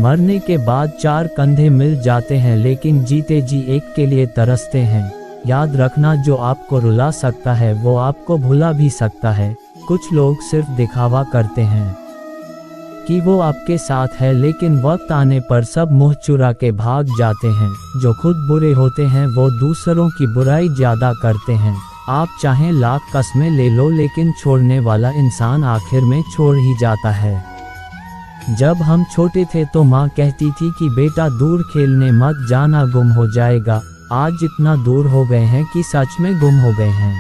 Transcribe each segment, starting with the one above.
मरने के बाद 4 कंधे मिल जाते हैं, लेकिन जीते जी एक के लिए तरसते हैं। याद रखना, जो आपको रुला सकता है वो आपको भुला भी सकता है। कुछ लोग सिर्फ दिखावा करते हैं कि वो आपके साथ है, लेकिन वक्त आने पर सब मुंह चुरा के भाग जाते हैं। जो खुद बुरे होते हैं वो दूसरों की बुराई ज्यादा करते हैं। आप चाहें लाख कस्में ले लो, लेकिन छोड़ने वाला इंसान आखिर में छोड़ ही जाता है। जब हम छोटे थे तो माँ कहती थी कि बेटा दूर खेलने मत जाना, गुम हो जाएगा। आज इतना दूर हो गए हैं कि सच में गुम हो गए हैं।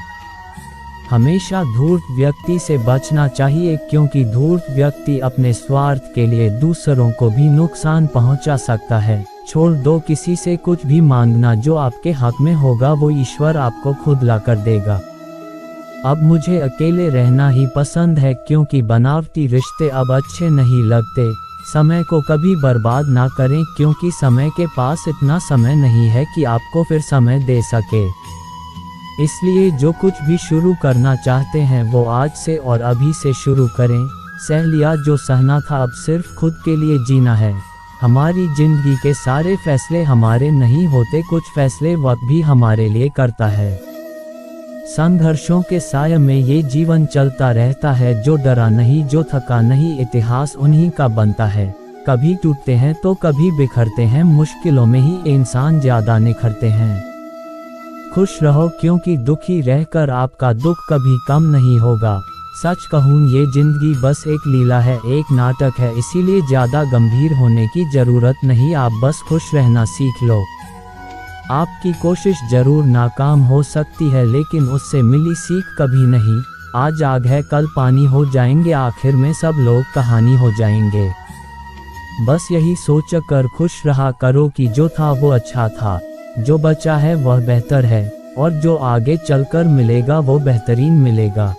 हमेशा धूर्त व्यक्ति से बचना चाहिए, क्योंकि धूर्त व्यक्ति अपने स्वार्थ के लिए दूसरों को भी नुकसान पहुंचा सकता है। छोड़ दो किसी से कुछ भी मांगना, जो आपके हक में होगा वो ईश्वर आपको खुद ला कर देगा। अब मुझे अकेले रहना ही पसंद है, क्योंकि बनावटी रिश्ते अब अच्छे नहीं लगते। समय को कभी बर्बाद ना करें, क्योंकि समय के पास इतना समय नहीं है कि आपको फिर समय दे सके। इसलिए जो कुछ भी शुरू करना चाहते हैं वो आज से और अभी से शुरू करें। सह लिया जो सहना था, अब सिर्फ खुद के लिए जीना है। हमारी जिंदगी के सारे फैसले हमारे नहीं होते, कुछ फैसले वक्त भी हमारे लिए करता है। संघर्षों के साये में ये जीवन चलता रहता है, जो डरा नहीं, जो थका नहीं, इतिहास उन्हीं का बनता है। कभी टूटते हैं तो कभी बिखरते हैं, मुश्किलों में ही इंसान ज्यादा निखरते हैं। खुश रहो, क्योंकि दुखी रहकर आपका दुख कभी कम नहीं होगा। सच कहूँ, ये जिंदगी बस एक लीला है, एक नाटक है, इसीलिए ज्यादा गंभीर होने की जरूरत नहीं। आप बस खुश रहना सीख लो। आपकी कोशिश जरूर नाकाम हो सकती है, लेकिन उससे मिली सीख कभी नहीं। आज आग है कल पानी हो जाएंगे, आखिर में सब लोग कहानी हो जाएंगे। बस यही सोचकर खुश रहा करो कि जो था वो अच्छा था, जो बचा है वह बेहतर है, और जो आगे चलकर मिलेगा वो बेहतरीन मिलेगा।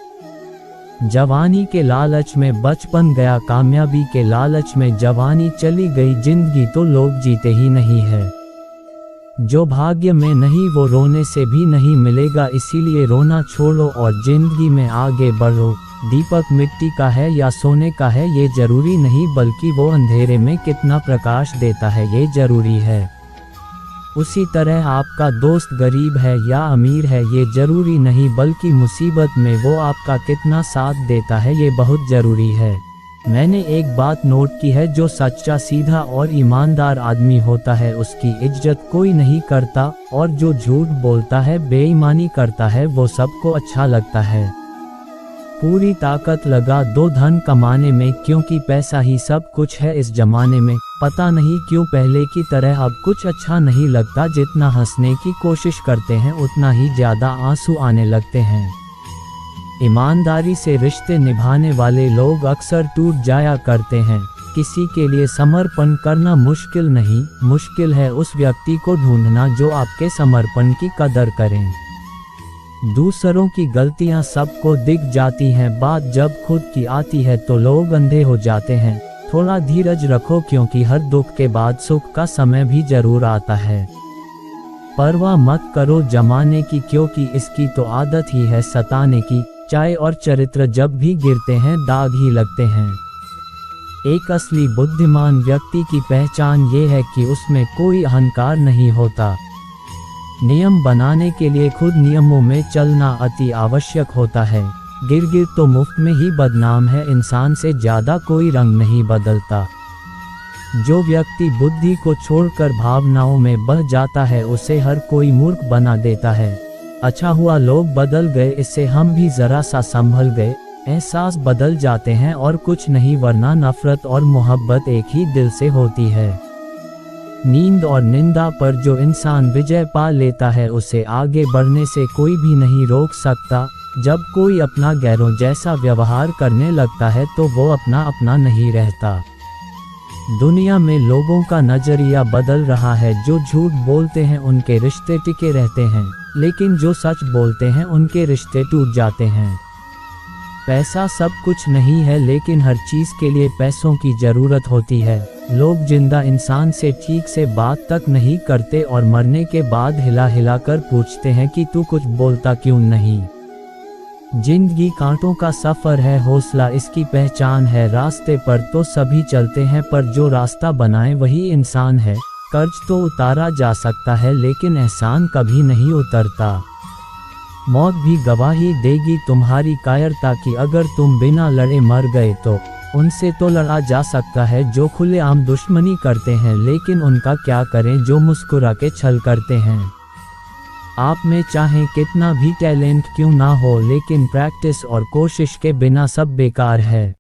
जवानी के लालच में बचपन गया, कामयाबी के लालच में जवानी चली गई। जिंदगी तो लोग जीते ही नहीं है। जो भाग्य में नहीं वो रोने से भी नहीं मिलेगा, इसीलिए रोना छोड़ो और जिंदगी में आगे बढ़ो। दीपक मिट्टी का है या सोने का है ये जरूरी नहीं, बल्कि वो अंधेरे में कितना प्रकाश देता है ये जरूरी है। उसी तरह आपका दोस्त गरीब है या अमीर है ये जरूरी नहीं, बल्कि मुसीबत में वो आपका कितना साथ देता है ये बहुत जरूरी है। मैंने एक बात नोट की है, जो सच्चा, सीधा और ईमानदार आदमी होता है उसकी इज्जत कोई नहीं करता, और जो झूठ बोलता है, बेईमानी करता है, वो सबको अच्छा लगता है। पूरी ताकत लगा दो धन कमाने में, क्योंकि पैसा ही सब कुछ है इस जमाने में। पता नहीं क्यों पहले की तरह अब कुछ अच्छा नहीं लगता, जितना हंसने की कोशिश करते हैं उतना ही ज्यादा आंसू आने लगते हैं। ईमानदारी से रिश्ते निभाने वाले लोग अक्सर टूट जाया करते हैं। किसी के लिए समर्पण करना मुश्किल नहीं, मुश्किल है उस व्यक्ति को ढूंढना जो आपके समर्पण की कदर करें। दूसरों की गलतियां सबको दिख जाती हैं, बात जब खुद की आती है तो लोग अंधे हो जाते हैं। थोड़ा धीरज रखो, क्योंकि हर दुख के बाद सुख का समय भी जरूर आता है। परवाह मत करो जमाने की, क्योंकि इसकी तो आदत ही है सताने की। चाय और चरित्र जब भी गिरते हैं दाग ही लगते हैं। एक असली बुद्धिमान व्यक्ति की पहचान ये है कि उसमें कोई अहंकार नहीं होता। नियम बनाने के लिए खुद नियमों में चलना अति आवश्यक होता है। गिरगिट तो मुफ्त में ही बदनाम है, इंसान से ज्यादा कोई रंग नहीं बदलता। जो व्यक्ति बुद्धि को छोड़कर भावनाओं में बह जाता है उसे हर कोई मूर्ख बना देता है। अच्छा हुआ लोग बदल गए, इससे हम भी जरा सा संभल गए। एहसास बदल जाते हैं और कुछ नहीं, वरना नफरत और मोहब्बत एक ही दिल से होती है। नींद और निंदा पर जो इंसान विजय पा लेता है उसे आगे बढ़ने से कोई भी नहीं रोक सकता। जब कोई अपना गैरों जैसा व्यवहार करने लगता है तो वो अपना नहीं रहता। दुनिया में लोगों का नजरिया बदल रहा है। जो झूठ बोलते हैं उनके रिश्ते टिके रहते हैं, लेकिन जो सच बोलते हैं उनके रिश्ते टूट जाते हैं। पैसा सब कुछ नहीं है, लेकिन हर चीज के लिए पैसों की जरूरत होती है। लोग जिंदा इंसान से ठीक से बात तक नहीं करते और मरने के बाद हिला हिला कर पूछते हैं कि तू कुछ बोलता क्यों नहीं। जिंदगी कांटों का सफ़र है, हौसला इसकी पहचान है। रास्ते पर तो सभी चलते हैं, पर जो रास्ता बनाए वही इंसान है। कर्ज तो उतारा जा सकता है, लेकिन एहसान कभी नहीं उतरता। मौत भी गवाही देगी तुम्हारी कायरता की, अगर तुम बिना लड़े मर गए तो। उनसे तो लड़ा जा सकता है जो खुलेआम दुश्मनी करते हैं, लेकिन उनका क्या करें जो मुस्कुरा के छल करते हैं। आप में चाहे कितना भी टैलेंट क्यों ना हो, लेकिन प्रैक्टिस और कोशिश के बिना सब बेकार है।